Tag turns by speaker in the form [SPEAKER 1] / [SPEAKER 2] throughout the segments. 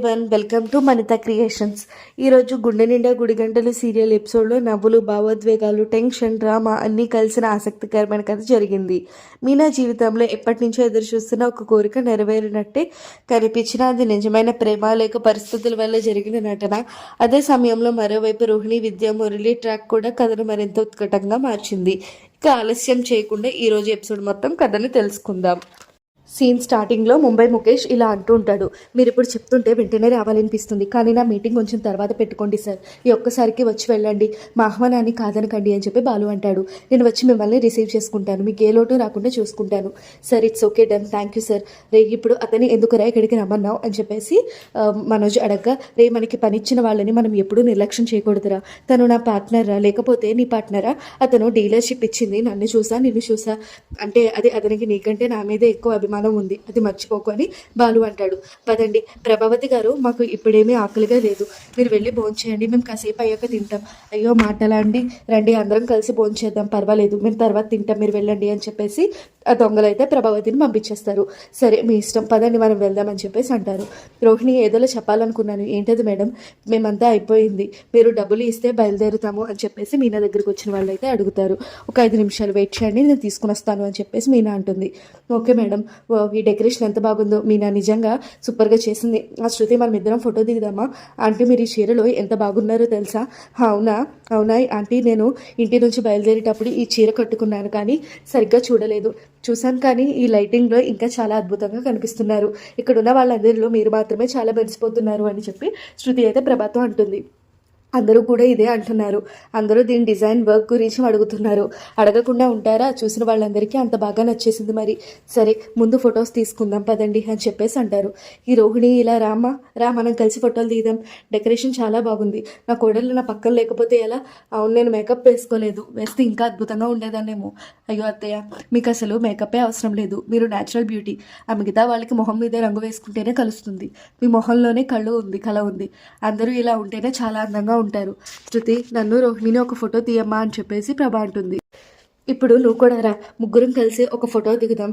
[SPEAKER 1] Welcome to మనిత creations. ఈరోజు గుండె నిండా గుడిగంటలు సీరియల్ ఎపిసోడ్లో నవ్వులు, భావోద్వేగాలు, టెన్షన్, డ్రామా అన్నీ కలిసిన ఆసక్తికరమైన కథ జరిగింది. మీనా జీవితంలో ఎప్పటి నుంచో ఎదురు చూస్తున్న ఒక కోరిక నెరవేరినట్టే కనిపించిన అది నిజమైన ప్రేమ లేక పరిస్థితుల వల్ల జరిగిన నటన. అదే సమయంలో మరోవైపు రోహిణి, విద్య, మురళి ట్రాక్ కూడా కథను మరింత ఉత్కటంగా మార్చింది. ఇక ఆలస్యం చేయకుండా ఈరోజు ఎపిసోడ్ మొత్తం కథని తెలుసుకుందాం. సీన్ స్టార్టింగ్లో ముంబై ముఖేష్ ఇలా అంటూ ఉంటాడు. మీరు ఇప్పుడు చెప్తుంటే వెంటనే రావాలనిపిస్తుంది, కానీ నా మీటింగ్ కొంచెం తర్వాత పెట్టుకోండి సార్. ఈ ఒక్కసారికి వచ్చి వెళ్ళండి, మా ఆహ్వానాన్ని కాదనకండి అని చెప్పి బాలు అంటాడు. నేను వచ్చి మిమ్మల్ని రిసీవ్ చేసుకుంటాను, మీకు ఏ లోటు రాకుండా చూసుకుంటాను. Sir it's okay done, thank you sir. రే ఇప్పుడు అతని ఎందుకురా ఇక్కడికి రమ్మన్నావు అని చెప్పేసి మనోజ్ అడగ్గా, రే మనకి పనిచ్చిన వాళ్ళని మనం ఎప్పుడూ నిర్లక్ష్యం చేయకూడదురా. తను నా పార్ట్నరా లేకపోతే నీ పార్ట్నరా? అతను డీలర్షిప్ ఇచ్చింది నన్ను చూసా నిన్ను చూసా అంటే అది అతనికి నీకంటే నా మీద ఎక్కువ అభిమానం ఉంది, అది మర్చిపోకు అని బాలు అంటాడు. పదండి ప్రభావతి గారు, మాకు ఇప్పుడేమీ ఆకలిగా లేదు, మీరు వెళ్ళి భోంచేయండి, మేము కాసేపు అయ్యాక తింటాం. అయ్యో మాటలా అండి, రండి అందరం కలిసి భోంచేద్దాం, పర్వాలేదు మేము తర్వాత తింటాం, మీరు వెళ్ళండి అని చెప్పేసి ఆ దొంగలు అయితే ప్రభావతిని పంపించేస్తారు. సరే మీ ఇష్టం, పదండి మనం వెళ్దామని చెప్పేసి అంటారు. రోహిణి ఏదోలో చెప్పాలనుకున్నాను, ఏంటది మేడం? మేమంతా అయిపోయింది, మీరు డబ్బులు ఇస్తే బయలుదేరుతాము అని చెప్పేసి మీనా దగ్గరికి వచ్చిన వాళ్ళు అయితే అడుగుతారు. ఒక 5 నిమిషాలు వెయిట్ చేయండి, నేను తీసుకుని వస్తాను అని చెప్పేసి మీనా అంటుంది. ఓకే మేడం, ఈ డెకరేషన్ ఎంత బాగుందో, మీనా నిజంగా సూపర్గా చేసింది. ఆ శృతి మనం ఇద్దరం ఫోటో దిగుదామా? ఆంటీ మీరు ఈ చీరలో ఎంత బాగున్నారో తెలుసా? అవునా అవునా ఆంటీ, నేను ఇంటి నుంచి బయలుదేరేటప్పుడు ఈ చీర కట్టుకున్నాను, కానీ సరిగ్గా చూడలేదు. చూశాను, కానీ ఈ లైటింగ్లో ఇంకా చాలా అద్భుతంగా కనిపిస్తున్నారు. ఇక్కడ ఉన్న వాళ్ళందరిలో మీరు మాత్రమే చాలా మెరిసిపోతున్నారు అని చెప్పి శృతి అయితే ప్రభాతో అంటుంది. అందరూ కూడా ఇదే అంటున్నారు, అందరూ దీని డిజైన్ వర్క్ గురించి అడుగుతున్నారు. అడగకుండా ఉంటారా? చూసిన వాళ్ళందరికీ అంత బాగా నచ్చేసింది. మరి సరే ముందు ఫొటోస్ తీసుకుందాం పదండి అని చెప్పేసి అంటారు. ఈ రోహిణి ఇలా రా మనం కలిసి ఫోటోలు తీద్దాం, డెకరేషన్ చాలా బాగుంది. నా కోడలు నా పక్కన లేకపోతే ఎలా? అవును నేను మేకప్ వేసుకోలేదు, వేస్తే ఇంకా అద్భుతంగా ఉండేదాన్నేమో. అయ్యో అత్తయ్య, మీకు అసలు మేకప్పే అవసరం లేదు, మీరు న్యాచురల్ బ్యూటీ. ఆ మిగతా వాళ్ళకి మొహం మీదే రంగు వేసుకుంటేనే కలుస్తుంది, మీ మొహంలోనే కళ ఉంది. అందరూ ఇలా ఉంటేనే చాలా అందంగా ఉంటారు. శృతి, నన్ను రోహిణిని ఒక ఫోటో తీయమ్మా అని చెప్పేసి ప్రభా అంటుంది. ఇప్పుడు నువ్వు కూడా రా, ముగ్గురం కలిసి ఒక ఫోటో దిగుదాం.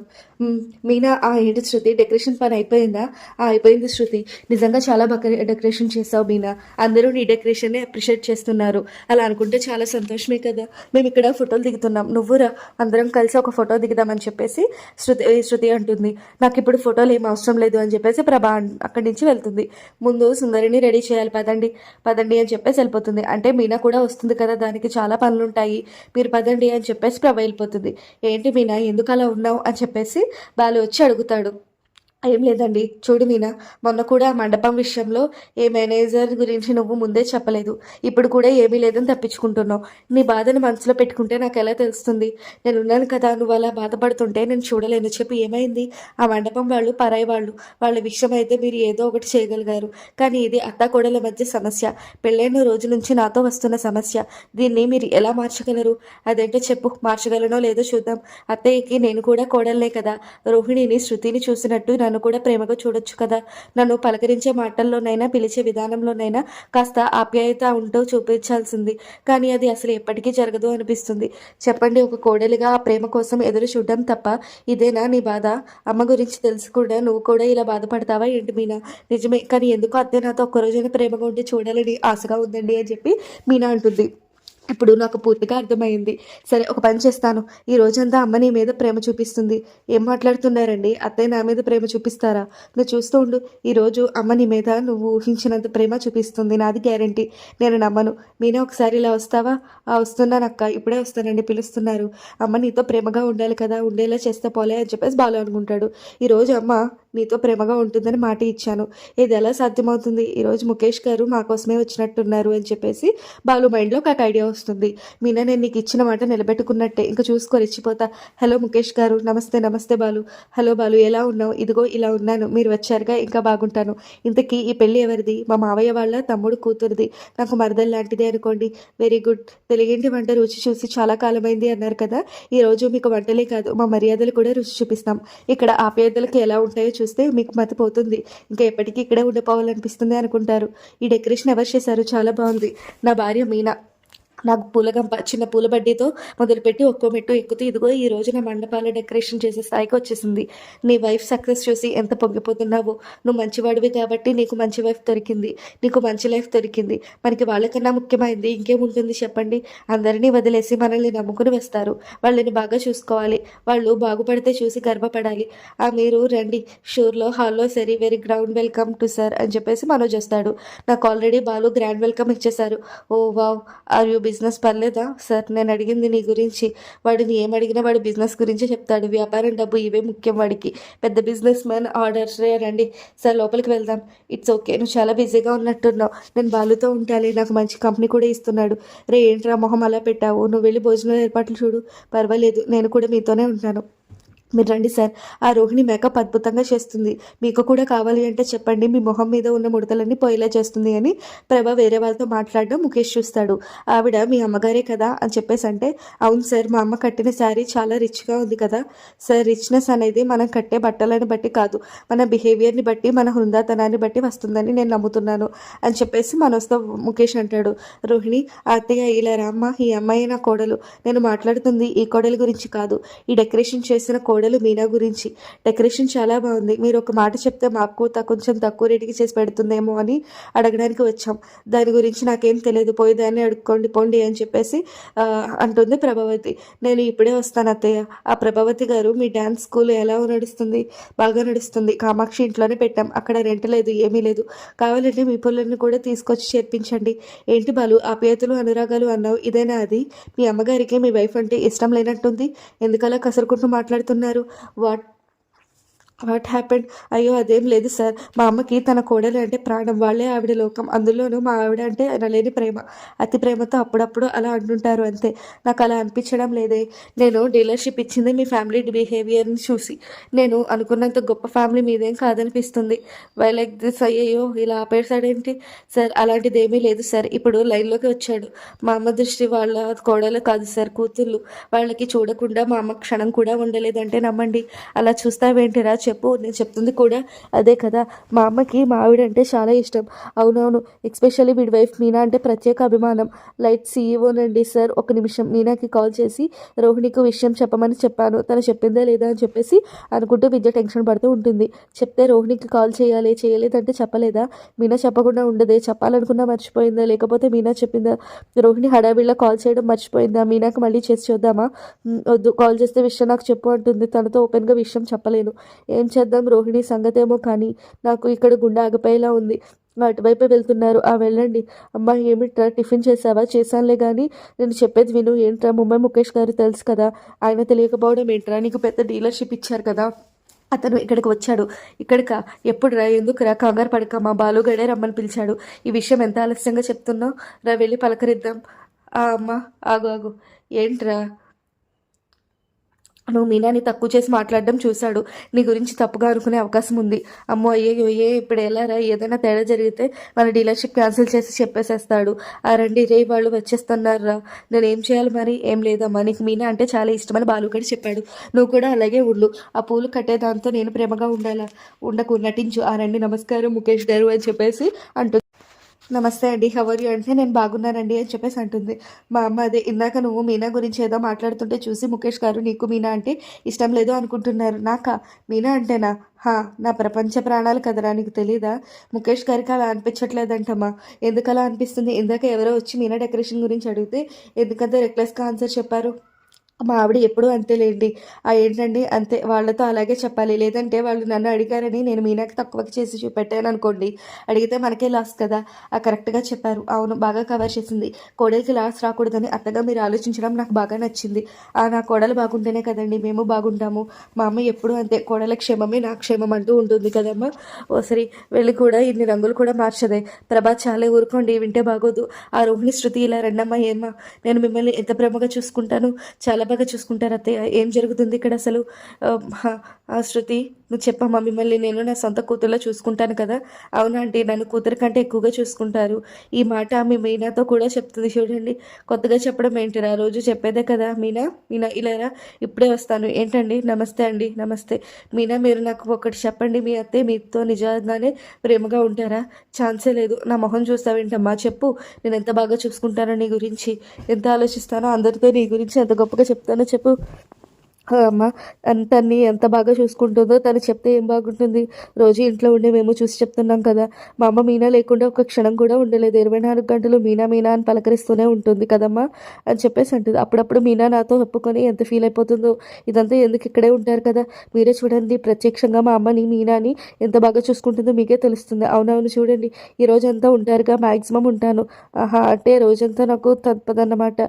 [SPEAKER 1] మీనా, ఏంటి శృతి డెకరేషన్ పని అయిపోయిందా? అయిపోయింది శృతి, నిజంగా చాలా బాగా డెకరేషన్ చేసావు మీనా, అందరూ నీ డెకరేషన్ని అప్రిషియేట్ చేస్తున్నారు. అలా అనుకుంటే చాలా సంతోషమే కదా. మేము ఇక్కడ ఫోటోలు దిగుతున్నాం, నువ్వు రా, అందరం కలిసి ఒక ఫోటో దిగుదామని చెప్పేసి శృతి అంటుంది. నాకు ఇప్పుడు ఫోటోలు ఏం అవసరం లేదు అని చెప్పేసి ప్రభా అక్కడి నుంచి వెళ్తుంది. ముందు సుందరిని రెడీ చేయాలి, పదండి పదండి అని చెప్పేసి వెళ్ళిపోతుంది. అంటే మీనా కూడా వస్తుంది కదా, దానికి చాలా పనులు ఉంటాయి, మీరు పదండి అని చెప్పేసి ప్రభ వెళ్ళిపోతుంది. ఏంటి మీనా ఎందుకు అలా ఉన్నావు అని చెప్పేసి బాలు వచ్చి అడుగుతాడు. ఏం లేదండి, చూడు మీనా, మొన్న కూడా మండపం విషయంలో ఏ మేనేజర్ గురించి నువ్వు ముందే చెప్పలేదు, ఇప్పుడు కూడా ఏమీ లేదని తప్పించుకుంటున్నావు. నీ బాధను మనసులో పెట్టుకుంటే నాకు ఎలా తెలుస్తుంది? నేను ఉన్నాను కదా, నువ్వు అలా బాధపడుతుంటే నేను చూడలేను. చెప్పి ఏమైంది? ఆ మండపం వాళ్ళు పరాయి వాళ్ళు, వాళ్ళ విషయం అయితే మీరు ఏదో ఒకటి చేయగలిగారు, కానీ ఇది అత్తాకోడల మధ్య సమస్య, పెళ్ళైన రోజు నుంచి నాతో వస్తున్న సమస్య. దీన్ని మీరు ఎలా మార్చగలరు? అదేంటో చెప్పు, మార్చగలనో లేదో చూద్దాం. అత్తయ్యకి నేను కూడా కోడలే కదా, రోహిణిని శృతిని చూసినట్టు నన్ను కూడా ప్రేమగా చూడొచ్చు కదా. నన్ను పలకరించే మాటల్లోనైనా పిలిచే విధానంలోనైనా కాస్త ఆప్యాయత ఉంటూ చూపించాల్సింది, కానీ అది అసలు ఎప్పటికీ జరగదు అనిపిస్తుంది. చెప్పండి, ఒక కోడలిగా ఆ ప్రేమ కోసం ఎదురు చూడడం తప్ప ఇదేనా నీ బాధ? అమ్మ గురించి తెలుసు కూడా నువ్వు కూడా ఇలా బాధపడతావా ఏంటి మీనా? నిజమే, కానీ ఎందుకు అత్తే నాతో ఒక్కరోజైనా ప్రేమగా ఉండి చూడాలని ఆశగా ఉందండి అని చెప్పి మీనా అంటుంది. ఇప్పుడు నాకు పూర్తిగా అర్థమైంది. సరే ఒక పని చేస్తాను, ఈ రోజంతా అమ్మ నీ మీద ప్రేమ చూపిస్తుంది. ఏం మాట్లాడుతున్నారండి? అత్తయ్య నా మీద ప్రేమ చూపిస్తారా? నువ్వు చూస్తూ ఉండు, ఈరోజు అమ్మ నీ మీద నువ్వు ఊహించినంత ప్రేమ చూపిస్తుంది, నాది గ్యారంటీ. నేను నమ్మను. మీనే ఒకసారి ఇలా వస్తావా? వస్తున్నాను అక్క, ఇప్పుడే వస్తానండి, పిలుస్తున్నారు. అమ్మ నీతో ప్రేమగా ఉండాలి కదా, ఉండేలా చేస్తే పోలే అని చెప్పేసి బాలు అనుకుంటాడు. ఈరోజు అమ్మ నీతో ప్రేమగా ఉంటుందని మాట ఇచ్చాను, ఇది ఎలా సాధ్యమవుతుంది? ఈరోజు ముఖేష్ గారు మా కోసమే వచ్చినట్టున్నారు అని చెప్పేసి బాలు మైండ్లో ఒక ఐడియా వస్తుంది. మీనా, నేను నీకు ఇచ్చిన మాట నిలబెట్టుకున్నట్టే, ఇంకా చూసుకో రెచ్చిపోతా. హలో ముఖేష్ గారు, నమస్తే. నమస్తే బాలు. హలో బాలు, ఎలా ఉన్నావు? ఇదిగో ఇలా ఉన్నాను, మీరు వచ్చారుగా, ఇంకా బాగుంటాను. ఇంతకీ ఈ పెళ్ళి ఎవరిది? మా మావయ్య వాళ్ళ తమ్ముడు కూతురిది, నాకు మరదలు లాంటిదే అనుకోండి. Very good. తెలుగింటి వంట రుచి చూసి చాలా కాలమైంది అన్నారు కదా, ఈరోజు మీకు వంటలే కాదు మా మర్యాదలు కూడా రుచి చూపిస్తాం. ఇక్కడ ఆప్యాయతలకు ఎలా ఉంటాయో చూస్తే మీకు మతిపోతుంది, ఇంకా ఎప్పటికీ ఇక్కడే ఉండిపోవాలనిపిస్తుంది అనుకుంటారు. ఈ డెకరేషన్ ఎవరు చేశారు? చాలా బాగుంది. నా భార్య మీనా. నాకు పూలగంప చిన్న పూల బడ్డీతో మొదలుపెట్టి ఒక్కో మెట్టు ఎక్కుతూ ఇదిగో ఈ రోజు నా మండపాల డెకరేషన్ చేసే స్థాయికి వచ్చేసింది. నీ వైఫ్ సక్సెస్ చూసి ఎంత పొంగిపోతున్నావో. నువ్వు మంచివాడివి కాబట్టి నీకు మంచి వైఫ్ దొరికింది, నీకు మంచి లైఫ్ దొరికింది. మనకి వాళ్ళకన్నా ముఖ్యమైంది ఇంకేముంటుంది చెప్పండి. అందరినీ వదిలేసి మనల్ని నమ్ముకుని వస్తారు. వాళ్ళని బాగా చూసుకోవాలి, వాళ్ళు బాగుపడితే చూసి గర్వపడాలి. మీరు రండి షూర్లో హాల్లో సరీ very grand welcome to sir అని చెప్పేసి మనోజ్ వస్తాడు. నాకు ఆల్రెడీ బాలు గ్రాండ్ వెల్కమ్ ఇచ్చేశారు. ఓ వావ్, ఆర్ యూ బిజినెస్ పర్లేదా సార్? నేను అడిగింది నీ గురించి. వాడిని ఏమడిగినా వాడు బిజినెస్ గురించే చెప్తాడు. వ్యాపారం డబ్బు ఇవే ముఖ్యం వాడికి. పెద్ద బిజినెస్ మ్యాన్. ఆర్డర్స్ రండి సార్, లోపలికి వెళ్దాం. ఇట్స్ ఓకే, నువ్వు చాలా బిజీగా ఉన్నట్టున్నావు. నేను బాలుతో ఉంటాలి, నాకు మంచి కంపెనీ కూడా ఇస్తున్నాడు. రే ఏంట్రా మొహం అలా పెట్టావు? నువ్వు వెళ్ళి భోజనం ఏర్పాట్లు చూడు. పర్వాలేదు, నేను కూడా మీతోనే ఉంటాను. మీరు రండి సార్, ఆ రోహిణి మేకప్ అద్భుతంగా చేస్తుంది. మీకు కూడా కావాలి అంటే చెప్పండి, మీ మొహం మీద ఉన్న ముడతలన్నీ పోయేలా చేస్తుంది అని ప్రభ వేరే వాళ్ళతో మాట్లాడడం ముఖేష్ చూస్తాడు. ఆవిడ మీ అమ్మగారే కదా అని చెప్పేసి అంటే, అవును సార్, మా అమ్మ కట్టిన శారీ చాలా రిచ్గా ఉంది కదా సార్. రిచ్నెస్ అనేది మనం కట్టే బట్టలను బట్టి కాదు, మన బిహేవియర్ని బట్టి, మన హృందాతనాన్ని బట్టి వస్తుందని నేను నమ్ముతున్నాను అని చెప్పేసి మనోజ్తో ముఖేష్ అంటాడు. రోహిణి, అత్తయ్య ఇలా రామ్మ, ఈ అమ్మాయి నా కోడలు. నేను మాట్లాడుతుంది ఈ కోడలి గురించి కాదు, ఈ డెకరేషన్ చేసిన కోడలు మీనా గురించి. డెకరేషన్ చాలా బాగుంది, మీరు ఒక మాట చెప్తే మాకు కొంచెం తక్కువ రేటుకి చేసి పెడుతుందేమో అని అడగడానికి వచ్చాం. దాని గురించి నాకేం తెలియదు, పోయేదాన్ని అడుక్కోండి పోండి అని చెప్పేసి అంటుంది ప్రభావతి. నేను ఇప్పుడే వస్తాను అత్తయ్య. ఆ ప్రభావతి గారు, మీ డ్యాన్స్ స్కూల్ ఎలా నడుస్తుంది? బాగా నడుస్తుంది. కామాక్షి ఇంట్లోనే పెట్టాం, అక్కడ రెంట్ లేదు, ఏమీ లేదు. కావాలంటే మీ పిల్లల్ని కూడా తీసుకొచ్చి చేర్పించండి. ఏంటి బాలు, ఆప్యాయతలు అనురాగాలు అన్నావు, ఇదేనా అది? మీ అమ్మగారికి మీ వైఫ్ అంటే ఇష్టం లేనట్టుంది, ఎందుకలా కసురుకుంటూ మాట్లాడుతున్నారు? What what happened? అయ్యో అదేం లేదు సార్, మా అమ్మకి తన కోడలు అంటే ప్రాణం, వాళ్ళే ఆవిడ లోకం. అందులోనూ మా ఆవిడ అంటే అనలేని ప్రేమ. అతి ప్రేమతో అప్పుడప్పుడు అలా అంటుంటారు అంతే. నాకు అలా అనిపించడం లేదే. నేను డీలర్షిప్ ఇచ్చింది మీ ఫ్యామిలీ బిహేవియర్ని చూసి. నేను అనుకున్నంత గొప్ప ఫ్యామిలీ మీదేం కాదనిపిస్తుంది. Why like this? అయ్యయ్యో ఇలా ఆపేసాడేంటి సార్? అలాంటిది ఏమీ లేదు సార్. ఇప్పుడు లైన్లోకి వచ్చాడు. మా అమ్మ దృష్టి వాళ్ళ కోడలు కాదు సార్, కూతుళ్ళు. వాళ్ళకి చూడకుండా మా అమ్మ క్షణం కూడా ఉండలేదంటే నమ్మండి. అలా చూస్తావేంటిరా? చెప్పు, నేను చెప్తుంది కూడా అదే కదా. మా అమ్మకి మా ఆవిడ అంటే చాలా ఇష్టం. అవునవును, ఎస్పెషల్లీ వీడి వైఫ్ మీనా అంటే ప్రత్యేక అభిమానం. లైట్ సీఈఓనండి సార్. ఒక నిమిషం, మీనాకి కాల్ చేసి రోహిణికి విషయం చెప్పమని చెప్పాను, తను చెప్పిందా లేదా అని చెప్పేసి అనుకుంటూ విద్య టెన్షన్ పడుతూ ఉంటుంది. చెప్తే రోహిణికి కాల్ చేయాలి, చేయలేదంటే చెప్పలేదా? మీనా చెప్పకుండా ఉండదే, చెప్పాలనుకున్నా మర్చిపోయిందా, లేకపోతే మీనా చెప్పిందా? రోహిణి హడావిడిలో కాల్ చేయడం మర్చిపోయిందా? మీనాకి మళ్ళీ చేసి చూద్దామా? వద్దు, కాల్ చేస్తే విషయం నాకు చెప్పు అంటుంది. తనతో ఓపెన్గా విషయం చెప్పలేను. ఏం చేద్దాం, రోహిణి సంగతేమో కానీ నాకు ఇక్కడ గుండె ఆగిపోయేలా ఉంది. అటువైపే వెళ్తున్నారు. వెళ్ళండి. అమ్మ ఏమిట్రా, టిఫిన్ చేసావా? చేశానులే కానీ నేను చెప్పేది విను. ఏంట్రా, ముంబై ముఖేష్ గారు తెలుసు కదా, ఆయన తెలియకపోవడం ఏంట్రా? నీకు పెద్ద డీలర్షిప్ ఇచ్చారు కదా, అతను ఇక్కడికి వచ్చాడు. ఇక్కడికా? ఎప్పుడురా? ఎందుకురా? కంగారు పడక, మా బాలుగడే రమ్మని పిలిచాడు. ఈ విషయం ఎంత ఆలస్యంగా చెప్తున్నావు? రా వెళ్ళి పలకరిద్దాం. అమ్మ ఆగు ఆగు, ఏంట్రా? నువ్వు మీనాని తక్కువ చేసి మాట్లాడడం చూశాడు. నీ గురించి తప్పుగా అనుకునే అవకాశం ఉంది. అమ్మో అయ్యో, ఇప్పుడు ఎలా రా? ఏదైనా తేడా జరిగితే మన డీలర్షిప్ క్యాన్సిల్ చేసి చెప్పేసేస్తాడు. రండి రే, వాళ్ళు వచ్చేస్తున్నారా? నేను ఏం చేయాలి మరి? ఏం లేదమ్మా, నీకు మీనా అంటే చాలా ఇష్టమని బాలుగడి చెప్పాడు. నువ్వు కూడా అలాగే ఉండు. ఆ పూలు కట్టేదాంతో నేను ప్రేమగా ఉండాలా? ఉండకు, నటించు. రండి, నమస్కారం ముఖేష్ గారు అని చెప్పేసి అంటుంది. నమస్తే అండి, హవర్ యూ అంటే నేను బాగున్నానండి అని చెప్పేసి అంటుంది. మా అమ్మ అదే ఇందాక నువ్వు మీనా గురించి ఏదో మాట్లాడుతుంటే చూసి ముఖేష్ గారు నీకు మీనా అంటే ఇష్టం లేదు అనుకుంటున్నారు. నాకా? మీనా అంటేనా? నా ప్రపంచ ప్రాణాలు కదరా, నీకు తెలీదా? ముఖేష్ గారికి అలా అనిపించట్లేదంటమ్మా. ఎందుకు అలా అనిపిస్తుంది? ఇందాక ఎవరో వచ్చి మీనా డెకరేషన్ గురించి అడిగితే ఎందుకంత రెక్లెస్గా ఆన్సర్ చెప్పారు? మా ఆవిడ ఎప్పుడూ అంతేలేండి. ఏంటండి అంతే, వాళ్ళతో అలాగే చెప్పాలి. లేదంటే వాళ్ళు నన్ను అడిగారని నేను మీనాకి తక్కువకి చేసి చూపెట్టాను అనుకోండి, అడిగితే మనకే లాస్ కదా. కరెక్ట్గా చెప్పారు. అవును, బాగా కవర్ చేసింది. కోడలికి లాస్ రాకూడదని అత్తగా మీరు ఆలోచించడం నాకు బాగా నచ్చింది. నా కోడలు బాగుంటేనే కదండి మేము బాగుంటాము. మా అమ్మ ఎప్పుడూ అంతే, కోడల క్షేమమే నా క్షేమం అంటూ ఉంటుంది కదమ్మా. ఓసరి వెళ్ళి కూడా ఇన్ని రంగులు కూడా మార్చదే. ప్రభా చాలే, ఊరుకోండి, వింటే బాగోదు. ఆ రోహిణి, శృతి ఇలా రండమ్మా. ఏమ్మా, నేను మిమ్మల్ని ఎంత ప్రేమగా చూసుకుంటాను, చాలా బాగా చూసుకుంటారు అత్తయ్య. ఏం జరుగుతుంది ఇక్కడ అసలు? శృతి నువ్వు చెప్పమ్మా, మిమ్మల్ని నేను నా సొంత కూతుర్లా చూసుకుంటాను కదా. అవునండి, నన్ను కూతురు కంటే ఎక్కువగా చూసుకుంటారు. ఈ మాట మీ మీనాతో కూడా చెప్తుంది. చూడండి, కొత్తగా చెప్పడం ఏంటిరా, రోజు చెప్పేదే కదా. మీనా, మీనా ఇలారా, ఇప్పుడే వస్తాను. ఏంటండి, నమస్తే అండి. నమస్తే మీనా, మీరు నాకు ఒకటి చెప్పండి, మీ అత్తయ్య మీతో నిజంగానే ప్రేమగా ఉంటారా? ఛాన్సే లేదు. నా మొహం చూస్తావేంటమ్మా, చెప్పు. నేను ఎంత బాగా చూసుకుంటానో నీ గురించి, ఎంత ఆలోచిస్తానో, అందరితో నీ గురించి ఎంత గొప్పగా చెప్తానో చెప్పు. అమ్మ తన్ని ఎంత బాగా చూసుకుంటుందో తను చెప్తే ఏం బాగుంటుంది. రోజు ఇంట్లో ఉండే మేము చూసి చెప్తున్నాం కదా. మా అమ్మ మీనా లేకుండా ఒక క్షణం కూడా ఉండలేదు. 24 గంటలు మీనా మీనా అని పలకరిస్తూనే ఉంటుంది కదమ్మా అని చెప్పేసి అంటుంది. అప్పుడప్పుడు మీనా నాతో ఒప్పుకొని ఎంత ఫీల్ అయిపోతుందో. ఇదంతా ఎందుకు, ఇక్కడే ఉంటారు కదా, మీరే చూడండి. ప్రత్యక్షంగా మా అమ్మని మీనాని ఎంత బాగా చూసుకుంటుందో మీకే తెలుస్తుంది. అవునవును, చూడండి, ఈ రోజంతా ఉంటారుగా, మ్యాక్సిమం ఉంటాను. ఆహా, అంటే రోజంతా నాకు తప్పదన్నమాట.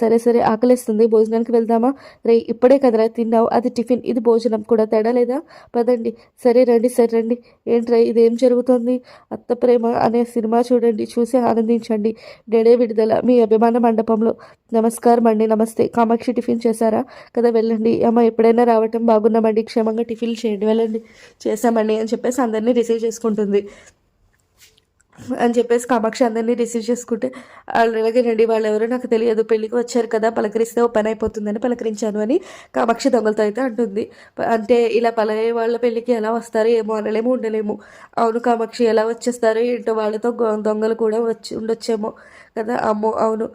[SPEAKER 1] సరే సరే, ఆకలిస్తుంది, భోజనానికి వెళ్దామా? రే, ఇప్పుడే కదరా తిన్నావు, అది టిఫిన్, ఇది భోజనం కూడా, తేడా లేదా? పదండి. సరే రండి, సరే రండి. ఏంట్రా ఇదేం జరుగుతుంది? అత్త ప్రేమ అనే సినిమా చూడండి, చూసి ఆనందించండి. నేడే విడుదల మీ అభిమాన మండపంలో. నమస్కారం అండి. నమస్తే. కామాక్షి టిఫిన్ చేశారా? కదా, వెళ్ళండి. అమ్మ ఎప్పుడైనా రావటం, బాగున్నామండి, క్షేమంగా టిఫిన్ చేయండి, వెళ్ళండి. చేశామండి అని చెప్పేసి అందరినీ రిసీవ్ చేసుకుంటుంది. అని చెప్పేసి కామాక్షి అందరినీ రిసీవ్ చేసుకుంటే, అలాగేనండి, వాళ్ళు ఎవరో నాకు తెలియదు, పెళ్ళికి వచ్చారు కదా, పలకరిస్తే ఓ పని అయిపోతుందని పలకరించాను అని కామాక్షి దొంగలతో అయితే అంటుంది. అంటే ఇలా పలయ్యే వాళ్ళ పెళ్ళికి ఎలా వస్తారో ఏమో, అనలేము, ఉండలేము. అవును కామాక్షి, ఎలా వచ్చేస్తారో ఏంటో, వాళ్ళతో దొంగలు కూడా వచ్చి ఉండొచ్చేమో కదా. అమ్మో, అవును,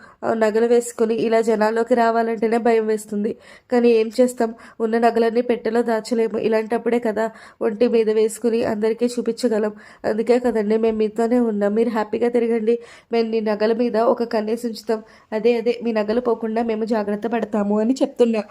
[SPEAKER 1] నగలు వేసుకొని ఇలా జనాల్లోకి రావాలంటేనే భయం వేస్తుంది. కానీ ఏం చేస్తాం, ఉన్న నగలన్నీ పెట్టెలో దాచలేము. ఇలాంటప్పుడే కదా ఒంటి మీద వేసుకుని అందరికీ చూపించగలం. అందుకే కదండి మేము మీతోనే ఉన్నాం. మీరు హ్యాపీగా తిరగండి. మేము నీ నగల మీద ఒక కన్నేసి ఉంచుతాం. అదే అదే, మీ నగలు పోకుండా మేము జాగ్రత్త పడతాము అని చెప్తున్నా.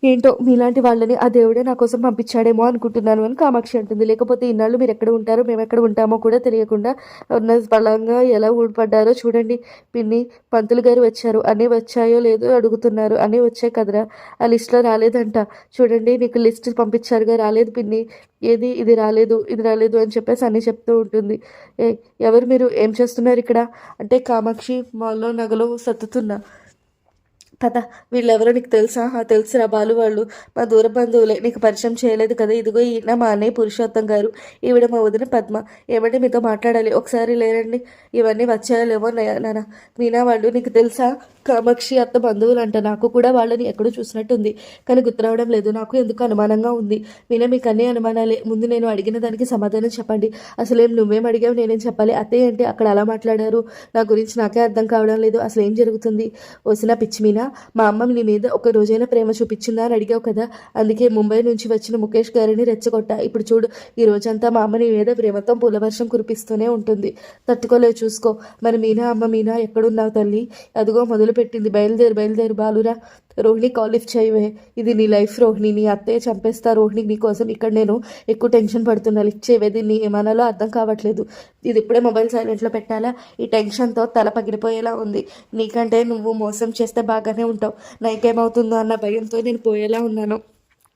[SPEAKER 1] ఏంటో, మీలాంటి వాళ్ళని ఆ దేవుడే నా కోసం పంపించాడేమో అనుకుంటున్నాను అని కామాక్షి అంటుంది. లేకపోతే ఇన్నాళ్ళు మీరు ఎక్కడ ఉంటారో, మేము ఎక్కడ ఉంటామో కూడా తెలియకుండా ఉన్న బలంగా ఎలా ఊడిపడ్డారో చూడండి. పిన్ని, పంతులు గారు వచ్చారు, అన్నీ వచ్చాయో లేదో అడుగుతున్నారు. అన్నీ వచ్చాయి కదరా, ఆ లిస్ట్లో రాలేదంట. చూడండి, నీకు లిస్ట్ పంపించారుగా, రాలేదు పిన్ని. ఏది, ఇది రాలేదు, ఇది రాలేదు అని చెప్పేసి అన్నీ చెప్తూ ఉంటుంది. ఎవరు మీరు, ఏం చేస్తున్నారు ఇక్కడ అంటే, కామాక్షి మాల్లో నగలు సర్దుతున్నా. పద, వీళ్ళెవరో నీకు తెలుసా? తెలుసురా, బాలు వాళ్ళు మా దూర బంధువులే, నీకు పరిచయం చేయలేదు కదా. ఇదిగో ఈయన మా అన్నయ్య పురుషోత్తం గారు, ఈవిడ మా వదిన పద్మ. ఏమంటే మీతో మాట్లాడాలి, ఒకసారి లేరండి. ఇవన్నీ వచ్చాయలేమో నాన్న. మీనా వాళ్ళు నీకు తెలుసా? కామాక్షి అత్త బంధువులు అంట. నాకు కూడా వాళ్ళని ఎక్కడో చూసినట్టుంది, కానీ గుర్తురావడం లేదు. నాకు ఎందుకు అనుమానంగా ఉంది. మీనా, మీకు అన్ని అనుమానాలే. ముందు నేను అడిగిన దానికి సమాధానం చెప్పండి. అసలేం నువ్వేం అడిగావు, నేనేం చెప్పాలి? అత్తయ్య అంటే అక్కడ అలా మాట్లాడారు, నా గురించి నాకే అర్థం కావడం లేదు. అసలు ఏం జరుగుతుంది? వచ్చిన పిచ్చి మీనా, మా అమ్మ నీ మీద ఒక రోజైనా ప్రేమ చూపించిందా అని అడిగావు కదా, అందుకే ముంబై నుంచి వచ్చిన ముఖేష్ గారిని రెచ్చగొట్టా. ఇప్పుడు చూడు, ఈ రోజంతా మా అమ్మ నీ మీద ప్రేమతో పూలవర్షం కురిపిస్తూనే ఉంటుంది. తట్టుకోలేవు, చూసుకో. మరి మీనా, అమ్మ మీనా, ఎక్కడున్నావు తల్లి? అదిగో మొదలుపెట్టింది. బయలుదేరు బయలుదేరు బాలురా. రోహిణి, కాల్ లిఫ్ట్ చేయవే. ఇది నీ లైఫ్ రోహిణి, నీ అత్తయ్య చంపేస్తా రోహిణి, నీ కోసం ఇక్కడ నేను ఎక్కువ టెన్షన్ పడుతున్నా. లిఫ్ట్ చేయవే. దీన్ని ఏమనాలో అర్థం కావట్లేదు. ఇది ఇప్పుడే మొబైల్ సైలెంట్లో పెట్టాలా? ఈ టెన్షన్తో తల పగిలిపోయేలా ఉంది. నీకంటే నువ్వు మోసం చేస్తే బాగానే ఉంటావు, నాకేమవుతుందో అన్న భయంతో నేను పోయేలా ఉన్నాను.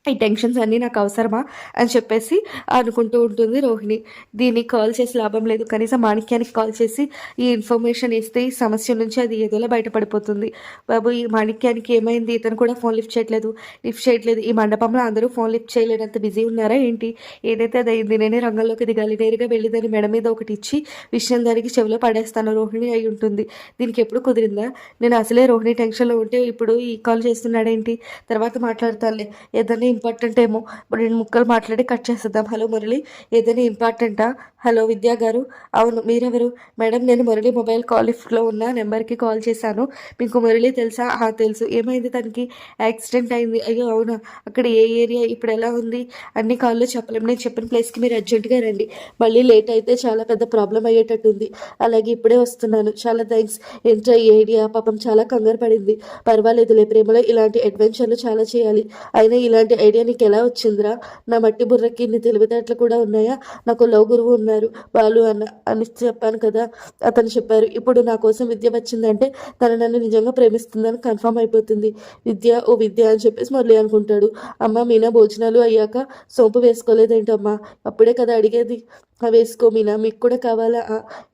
[SPEAKER 1] ఈ టెన్షన్స్ అన్నీ నాకు అవసరమా అని చెప్పేసి అనుకుంటూ ఉంటుంది రోహిణి. దీనికి కాల్ చేసి లాభం లేదు, కనీసం మాణిక్యానికి కాల్ చేసి ఈ ఇన్ఫర్మేషన్ ఇస్తే ఈ సమస్య నుంచి అది ఏదోలా బయటపడిపోతుంది. బాబు, ఈ మాణిక్యానికి ఏమైంది? ఇతను కూడా ఫోన్ లిఫ్ట్ చేయట్లేదు. ఈ మండపంలో అందరూ ఫోన్ లిఫ్ట్ చేయలేనంత బిజీ ఉన్నారా ఏంటి? ఏదైతే అది అయింది, నేనే రంగంలోకి దిగాలి. నేరుగా వెళ్ళి దాని మెడ మీద ఒకటి ఇచ్చి విషయం దానికి చెవిలో పడేస్తాను. రోహిణి అయి ఉంటుంది. దీనికి ఎప్పుడు కుదిరిందా? నేను అసలే రోహిణి టెన్షన్లో ఉంటే ఇప్పుడు ఈ కాల్ చేస్తున్నాడేంటి? తర్వాత మాట్లాడతానులే. ఏదైనా ఇంపార్టెంట్ ఏమో, 2 ముక్కలు మాట్లాడి కట్ చేసేద్దాం. హలో మురళి, ఏదైనా ఇంపార్టెంటా? హలో విద్యా గారు, అవును, మీరెవరు? మేడం, నేను మురళి మొబైల్ కాల్ లిఫ్ట్లో ఉన్న నెంబర్కి కాల్ చేశాను. మీకు మురళి తెలుసా? తెలుసు. ఏమైంది? తనకి యాక్సిడెంట్ అయింది. అయ్యో అవునా? అక్కడ ఏ ఏరియా? ఇప్పుడు ఎలా ఉంది? అన్ని కాల్లో చెప్పలేము. నేను చెప్పిన ప్లేస్కి మీరు అర్జెంటుగా రండి. మళ్ళీ లేట్ అయితే చాలా పెద్ద ప్రాబ్లం అయ్యేటట్టుంది. అలాగే, ఇప్పుడే వస్తున్నాను. చాలా థ్యాంక్స్. ఏంటో ఈ ఐడియా, పాపం చాలా కంగారు పడింది. పర్వాలేదులే, ప్రేమలో ఇలాంటి అడ్వెంచర్లు చాలా చేయాలి. అయినా ఇలాంటి ఐడియా నీకు ఎలా వచ్చిందిరా? నా మట్టి బుర్రకి ఇన్ని తెలివితేటలు కూడా ఉన్నాయా? నాకు లవ్ గురువు ఉన్నారు, బాలు అని చెప్పాను కదా, అతను చెప్పారు. ఇప్పుడు నా కోసం విద్య వచ్చిందంటే తను నన్ను నిజంగా ప్రేమిస్తుందని కన్ఫర్మ్ అయిపోతుంది. విద్య, ఓ విద్య అని చెప్పేసి మళ్ళీ అనుకుంటాడు. అమ్మ మీనా, భోజనాలు అయ్యాక సోంపు వేసుకోలేదేంటమ్మా? అప్పుడే కదా అడిగేది. వేసుకో మీనా, మీకు కూడా కావాలా?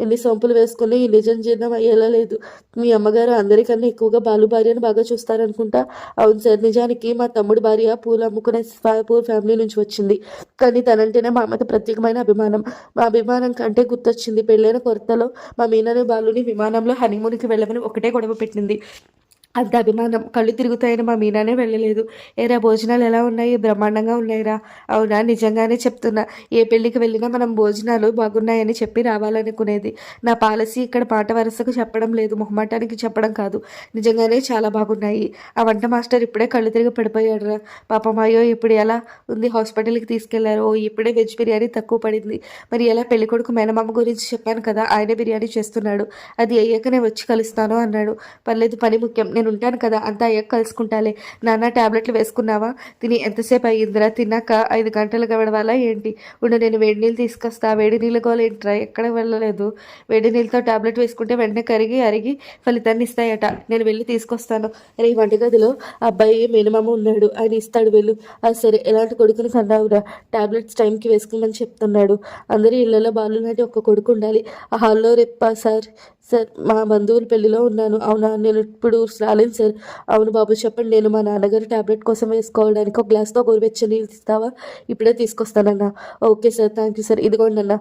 [SPEAKER 1] ఎన్ని సొంపులు వేసుకుని ఈ నిజం జీర్ణం అయ్యేలా లేదు. మీ అమ్మగారు అందరికన్నా ఎక్కువగా బాలు భార్యను బాగా చూస్తారనుకుంటా. అవును సార్, నిజానికి మా తమ్ముడు భార్య పూలు అమ్ముకునే పూర్ ఫ్యామిలీ నుంచి వచ్చింది. కానీ తనంటేనే మా అమ్మకి ప్రత్యేకమైన అభిమానం. మా అభిమానం కంటే గుర్తొచ్చింది, పెళ్ళైన కొత్తలో మా మీనాని బాలుని విమానంలో హనీమూన్కి వెళ్ళమని ఒకటే గొడవ పెట్టింది. అంత అభిమానం. కళ్ళు తిరుగుతాయని మా మీనానే వెళ్ళలేదు. ఏరా, భోజనాలు ఎలా ఉన్నాయి? బ్రహ్మాండంగా ఉన్నాయిరా. అవునా? నిజంగానే చెప్తున్నా. ఏ పెళ్ళికి వెళ్ళినా మనం భోజనాలు బాగున్నాయని చెప్పి రావాలనుకునేది. నా పాలసీ ఇక్కడ మాట వరుసకు చెప్పడం లేదు, మొహమాటానికి చెప్పడం కాదు. నిజంగానే చాలా బాగున్నాయి. ఆ వంట మాస్టర్ ఇప్పుడే కళ్ళు తిరిగి పడిపోయాడురా. పాపం, అయ్యో ఇప్పుడు ఎలా ఉంది? హాస్పిటల్కి తీసుకెళ్లారు. ఓ, ఇప్పుడే వెజ్ బిర్యానీ తక్కువ పడింది. మరి ఎలా? పెళ్ళికొడుకు మేనమామ గురించి చెప్పాను కదా, ఆయనే బిర్యానీ చేస్తున్నాడు. అది అయ్యాక నేను వచ్చి కలుస్తాను అన్నాడు. పర్లేదు, పని ముఖ్యం, నేను ఉంటాను కదా, అంతా అయ్యాక కలుసుకుంటాలే. నాన్న, టాబ్లెట్లు వేసుకున్నావా? తిని ఎంతసేపు అయ్యిందిరా? తిన్నాక 5 గంటలు గడవాలా ఏంటి? ఉండు, నేను వేడి నీళ్ళు తీసుకొస్తా. వేడి నీళ్ళు గోలేంట్రా? ఎక్కడ వెళ్ళలేదు. వేడి నీళ్ళతో టాబ్లెట్ వేసుకుంటే వెంటనే కరిగి అరిగి ఫలితాన్ని ఇస్తాయట. నేను వెళ్ళి తీసుకొస్తాను. అరే, ఈ వంటగదిలో అబ్బాయి మినిమం ఉన్నాడు, ఆయన ఇస్తాడు, వెళ్ళు. సరే, ఎలాంటి కొడుకుని కన్నావురా? టాబ్లెట్స్ టైంకి వేసుకోమని చెప్తున్నాడు. అందరి ఇళ్లలో బాలు లాంటి ఒక్క కొడుకు ఉండాలి. ఆ హాల్లో రేపు సార్, మా బంధువుల పెళ్లిలో ఉన్నాను. అవునా? నేను ఇప్పుడు రాలేను సార్. అవును బాబు, చెప్పండి. నేను మా నాన్నగారు టాబ్లెట్ కోసం వేసుకోవడానికి ఒక గ్లాస్తో గోరువెచ్చని నీళ్ళు ఇస్తావా? ఇప్పుడే తీసుకొస్తానన్నా. Okay sir, thank you sir. ఇదిగోండి అన్న.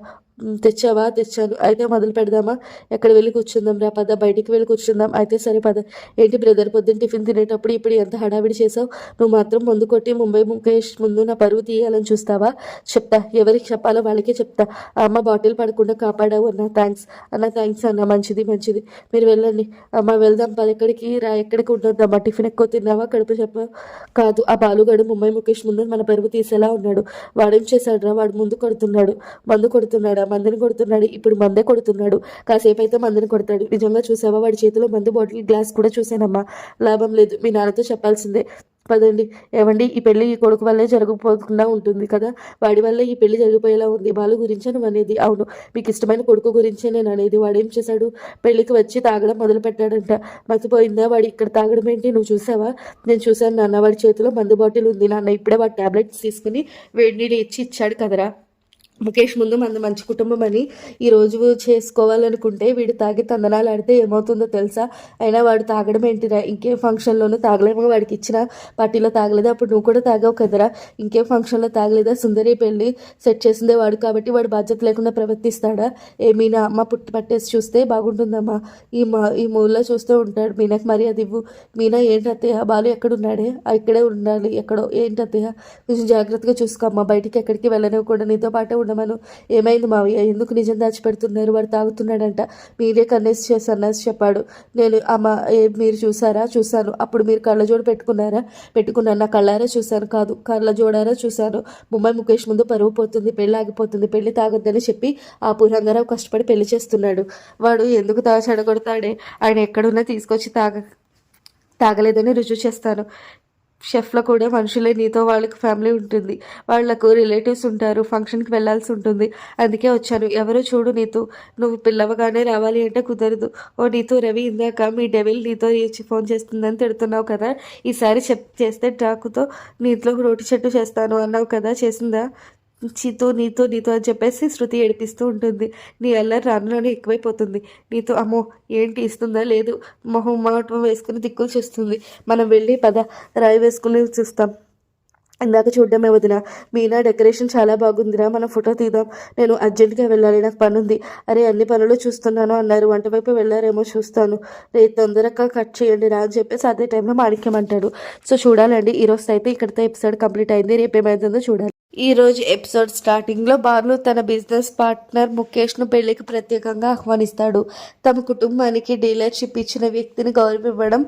[SPEAKER 1] తెచ్చావా? తెచ్చాను. అయితే మొదలు పెడదామా? ఎక్కడ వెళ్ళి కూర్చుందాం రా, పద. బయటికి వెళ్ళి కూర్చుందాం. అయితే సరే పద. ఏంటి బ్రదర్, పొద్దున్న టిఫిన్ తినేటప్పుడు ఇప్పుడు ఎంత హడావిడి చేసావు? నువ్వు మాత్రం ముందు కొట్టి ముంబై ముఖేష్ ముందు నా పరువు తీయాలని చూస్తావా? చెప్తా, ఎవరికి చెప్పాలో వాళ్ళకే చెప్తా. ఆ అమ్మ బాటిల్ పడకుండా కాపాడావు అన్న. థ్యాంక్స్ అన్న. థ్యాంక్స్ అన్న. మంచిది మంచిది, మీరు వెళ్ళండి. అమ్మ, వెళ్దాం పద. ఎక్కడికి రా? ఎక్కడికి ఉండొద్దమ్మా. టిఫిన్ ఎక్కువ తిన్నావా? కడుపు చెప్ప కాదు. ఆ బాలుగాడు ముంబై ముఖేష్ ముందు మన పరువు తీసేలా ఉన్నాడు. వాడేం చేశాడు రా? వాడు ముందు కొడుతున్నాడు. మందు కొడుతున్నాడా? మందుని కొడుతున్నాడు. ఇప్పుడు మందే కొడుతున్నాడు. కాసేపు అయితే మందుని కొడతాడు. నిజంగా చూసావా? వాడి చేతిలో మందు బాటిల్ గ్లాస్ కూడా చూశానమ్మా. లాభం లేదు, మీ నాన్నతో చెప్పాల్సిందే. పదండి. ఏమండి, ఈ పెళ్లి ఈ కొడుకు వల్లే జరగకపోకుండా ఉంటుంది కదా, వాడి వల్లే ఈ పెళ్లి జరిగిపోయేలా ఉంది. బాలు గురించే నువ్వు అనేది? అవును, మీకు ఇష్టమైన కొడుకు గురించే నేను అనేది. వాడేం చేశాడు? పెళ్లికి వచ్చి తాగడం మొదలు పెట్టాడంట. మర్చిపోయిందా? వాడు ఇక్కడ తాగడం ఏంటి? నువ్వు చూసావా? నేను చూశాను నాన్న, వాడి చేతిలో మందు బాటిల్ ఉంది నాన్న. ఇప్పుడే వాడి టాబ్లెట్స్ తీసుకుని వేడి నీళ్ళు ఇచ్చి ఇచ్చాడు కదరా. ముఖేష్ ముందు మన మంచి కుటుంబం అని ఈరోజు చేసుకోవాలనుకుంటే వీడు తాగి తందనాలు ఆడితే ఏమవుతుందో తెలుసా? అయినా వాడు తాగడం ఏంటిరా? ఇంకేం ఫంక్షన్లోనూ తాగలేమో. వాడికి ఇచ్చిన పార్టీలో తాగలేదా? అప్పుడు నువ్వు కూడా తాగావు కదరా. ఇంకేం ఫంక్షన్లో తాగలేదా? సుందరి పెళ్ళి సెట్ చేసిందే వాడు కాబట్టి వాడు బాధ్యత లేకుండా ప్రవర్తిస్తాడా? మీనా అమ్మ పుట్టి పట్టేసి చూస్తే బాగుంటుందమ్మా. ఈ మూలలో చూస్తూ ఉంటాడు. మీనాకి మర్యాద ఇవ్వు. మీనా, ఏంటత్తయ్య? బాలు ఎక్కడున్నాడే? ఇక్కడే ఉండాలి ఎక్కడో. ఏంటత్తయ్య? కొంచెం జాగ్రత్తగా చూసుకోమ్మా. బయటికి ఎక్కడికి వెళ్ళనివ్వకుండా నీతో పాటే ఉండమను. ఏమైంది మావయ్య? ఎందుకు నిజం దాచిపెడుతున్నారు? వాడు తాగుతున్నాడంట. మీరే కన్నేసి సన్నాసి చెప్పాడు. నేను అమ్మ, మీరు చూసారా? చూశాను. అప్పుడు మీరు కళ్ళజోడు పెట్టుకున్నాను. నా కళ్ళారా చూశాను. కాదు, కళ్ళజోడారా చూశాను. ముంబై ముఖేష్ ముందు పరువు పోతుంది, పెళ్ళి ఆగిపోతుంది. పెళ్లి తాగొద్దని చెప్పి ఆ రంగారావు కష్టపడి పెళ్లి చేస్తున్నాడు. వాడు ఎందుకు చెడగొడతాడే? ఆయన ఎక్కడున్నా తీసుకొచ్చి తాగలేదని రుజువు చేస్తాను. షెఫ్లో కూడా మనుషులే. నీతో వాళ్ళకి ఫ్యామిలీ ఉంటుంది, వాళ్లకు రిలేటివ్స్ ఉంటారు, ఫంక్షన్కి వెళ్ళాల్సి ఉంటుంది. అందుకే వచ్చాను. ఎవరో చూడు నీతు, నువ్వు పిల్లవగానే రావాలి అంటే కుదరదు. ఓ నీతు, రవి ఇందాక మీ డెవిల్ నీతో ఫోన్ చేస్తుందని తిడుతున్నావు కదా, ఈసారి చేస్తే డ్రాకుతో నీతో రోటి చెట్టు చేస్తాను అన్నావు కదా, చేసిందా? నీతో అని చెప్పేసి శృతి ఏడిపిస్తూ ఉంటుంది. నీ అల్లరి రానులోనే ఎక్కువైపోతుంది. నీతో అమ్మో, ఏంటి ఇస్తుందా? లేదు, మొహం వేసుకుని దిక్కులు చూస్తుంది. మనం వెళ్ళి పద, రాయి వేసుకుని చూస్తాం. ఇందాక చూడడమే వదిన. మీనా డెకరేషన్ చాలా బాగుందిరా, మనం ఫోటో తీద్దాం. నేను అర్జెంట్గా వెళ్ళాలి, నాకు పని ఉంది. అరే, అన్ని పనులు చూస్తున్నాను అన్నారు. వంట వైపు వెళ్ళారేమో, చూస్తాను. రేపు తొందరగా కట్ చేయండి రా అని చెప్పేసి అదే టైంలో మాణిక్యం అంటాడు. సో చూడాలండి, ఈరోజు అయితే ఇక్కడితో ఎపిసోడ్ కంప్లీట్ అయింది. రేపు ఏమైందో చూడాలి. ఈరోజు ఎపిసోడ్ స్టార్టింగ్లో బాలు తన బిజినెస్ పార్ట్నర్ ముఖేష్ను పెళ్లికి ప్రత్యేకంగా ఆహ్వానిస్తాడు. తమ కుటుంబానికి డీలర్షిప్ ఇచ్చిన వ్యక్తిని గౌరవివ్వడం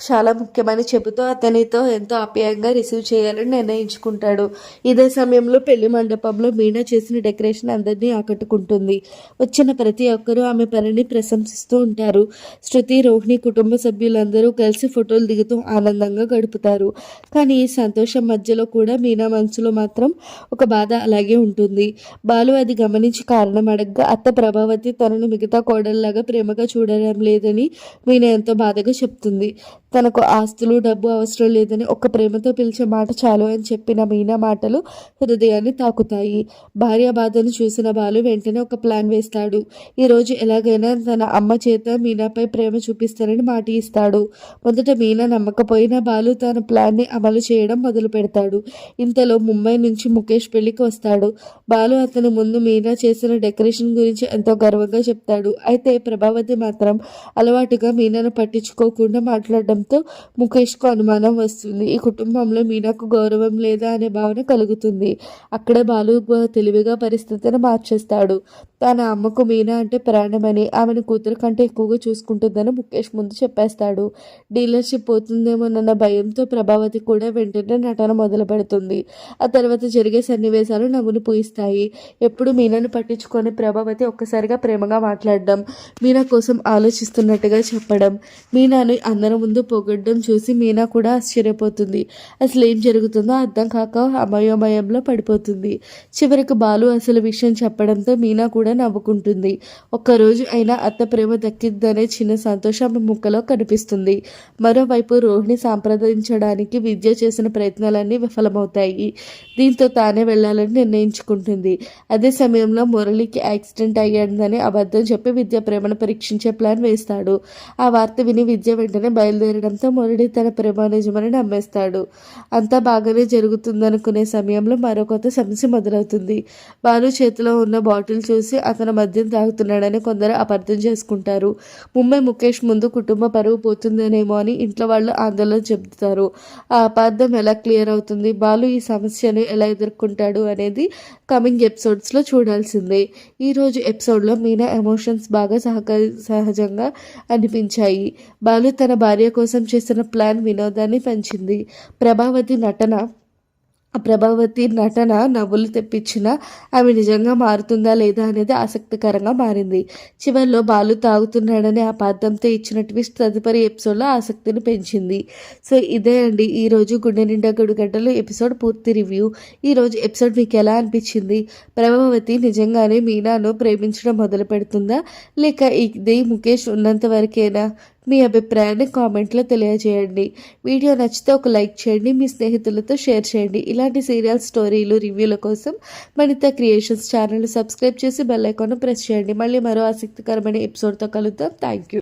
[SPEAKER 1] చాలా ముఖ్యమని చెబుతూ అతనితో ఎంతో ఆప్యాయంగా రిసీవ్ చేయాలని నిర్ణయించుకుంటాడు. ఇదే సమయంలో పెళ్లి మండపంలో మీనా చేసిన డెకరేషన్ అందరినీ ఆకట్టుకుంటుంది. వచ్చిన ప్రతి ఒక్కరూ ఆమె పనిని ప్రశంసిస్తూ ఉంటారు. శృతి, రోహిణి కుటుంబ సభ్యులందరూ కలిసి ఫోటోలు దిగుతూ ఆనందంగా గడుపుతారు. కానీ ఈ సంతోషం మధ్యలో కూడా మీనా మనసులో మాత్రం ఒక బాధ అలాగే ఉంటుంది. బాలు అది గమనించి కారణం అడగ్గా అత్త ప్రభావతి తనను మిగతా కోడల్లాగా ప్రేమగా చూడడం లేదని మీనా ఎంతో బాధగా చెప్తుంది. తనకు ఆస్తులు డబ్బు అవసరం లేదని ఒక్క ప్రేమతో పిలిచే మాట చాలు అని చెప్పిన మీనా మాటలు హృదయాన్ని తాకుతాయి. భార్య బాధను చూసిన బాలు వెంటనే ఒక ప్లాన్ వేస్తాడు. ఈరోజు ఎలాగైనా తన అమ్మ చేత మీనాపై ప్రేమ చూపిస్తానని మాట ఇస్తాడు. మొదట మీనా నమ్మకపోయినా బాలు తన ప్లాన్ని అమలు చేయడం మొదలు పెడతాడు. ఇంతలో ముంబై నుంచి ముఖేష్ పెళ్లికి వస్తాడు. బాలు అతని ముందు మీనా చేసిన డెకరేషన్ గురించి ఎంతో గర్వంగా చెప్తాడు. అయితే ప్రభావతి మాత్రం అలవాటుగా మీనాను పట్టించుకోకుండా మాట్లాడడంతో ముఖేష్కు అనుమానం వస్తుంది. ఈ కుటుంబంలో మీనాకు గౌరవం లేదా అనే భావన కలుగుతుంది. అక్కడే బాలు తెలివిగా పరిస్థితిని మార్చేస్తాడు. తన అమ్మకు మీనా అంటే ప్రాణమని, ఆమెను కూతురు కంటే ఎక్కువగా చూసుకుంటుందని ముఖేష్ ముందు చెప్పేస్తాడు. డీలర్షిప్ పోతుందేమోనన్న భయంతో ప్రభావతి కూడా వెంటనే నటన మొదలు పెడుతుంది. ఆ తర్వాత జరిగే సన్నివేశాలు నవ్వును పూయిస్తాయి. ఎప్పుడు మీనాను పట్టించుకొని ప్రభావతి ఒక్కసారిగా ప్రేమగా మాట్లాడడం, మీనా కోసం ఆలోచిస్తున్నట్టుగా చెప్పడం, మీనాను అందరి ముందు పొగడ్డం చూసి మీనా కూడా ఆశ్చర్యపోతుంది. అసలు ఏం జరుగుతుందో అర్థం కాక అమయోమయంలో పడిపోతుంది. చివరికి బాలు అసలు విషయం చెప్పడంతో మీనా కూడా నవ్వుకుంటుంది. ఒక్కరోజు అయినా అత్త ప్రేమ దక్కిద్దనే చిన్న సంతోషం ఆమె ముక్కలో కనిపిస్తుంది. మరోవైపు రోహిణి సంప్రదించడానికి విద్య చేసిన ప్రయత్నాలన్నీ విఫలమవుతాయి. దీంతో తానే వెళ్లాలని నిర్ణయించుకుంటుంది. అదే సమయంలో మురళికి యాక్సిడెంట్ అయ్యిందని అబద్ధం చెప్పి విద్య ప్రేమను పరీక్షించే ప్లాన్ వేస్తాడు. ఆ వార్త విని విద్య వెంటనే బయలుదేరడంతో మురళి తన ప్రేమ నిజమని నమ్మేస్తాడు. అంతా బాగానే జరుగుతుందనుకునే సమయంలో మరో కొత్త సమస్య మొదలవుతుంది. బాలు చేతిలో ఉన్న బాటిల్ చూసి అతను మద్యం తాగుతున్నాడని కొందరు అపార్థం చేసుకుంటారు. ముంబై ముఖేష్ ముందు కుటుంబ పరువు పోతుందనేమో అని ఇంట్లో వాళ్ళు ఆందోళన చెబుతారు. ఆ అపార్థం ఎలా క్లియర్ అవుతుంది, బాలు ఈ సమస్యను ఎలా ఎదుర్కొంటాడు అనేది కమింగ్ ఎపిసోడ్స్లో చూడాల్సిందే. ఈరోజు ఎపిసోడ్లో మీనా ఎమోషన్స్ బాగా సహజంగా అనిపించాయి. బాలు తన భార్య కోసం చేసిన ప్లాన్ వినోదాన్ని పెంచింది. ప్రభావతి నటన నవ్వులు తెప్పించినా ఆమె నిజంగా మారుతుందా లేదా అనేది ఆసక్తికరంగా మారింది. చివరిలో బాలు తాగుతున్నాడనే అపార్థంతో ఇచ్చిన ట్విస్ట్ తదుపరి ఎపిసోడ్లో ఆసక్తిని పెంచింది. సో ఇదే అండి ఈరోజు గుండె నిండా 3 గంటలు ఎపిసోడ్ పూర్తి రివ్యూ. ఈరోజు ఎపిసోడ్ మీకు ఎలా అనిపించింది? ప్రభావతి నిజంగానే మీనాను ప్రేమించడం మొదలు పెడుతుందా, లేక ఇది ముఖేష్ ఉన్నంత వరకేనా? మీ అభిప్రాయాన్ని కామెంట్లో తెలియజేయండి. వీడియో నచ్చితే ఒక లైక్ చేయండి, మీ స్నేహితులతో షేర్ చేయండి. ఇలాంటి సీరియల్ స్టోరీలు రివ్యూల కోసం వనిత క్రియేషన్స్ ఛానల్ సబ్స్క్రైబ్ చేసి బెల్ ఐకాన్ ప్రెస్ చేయండి. మళ్ళీ మరో ఆసక్తికరమైన ఎపిసోడ్తో కలుద్దాం. Thank you.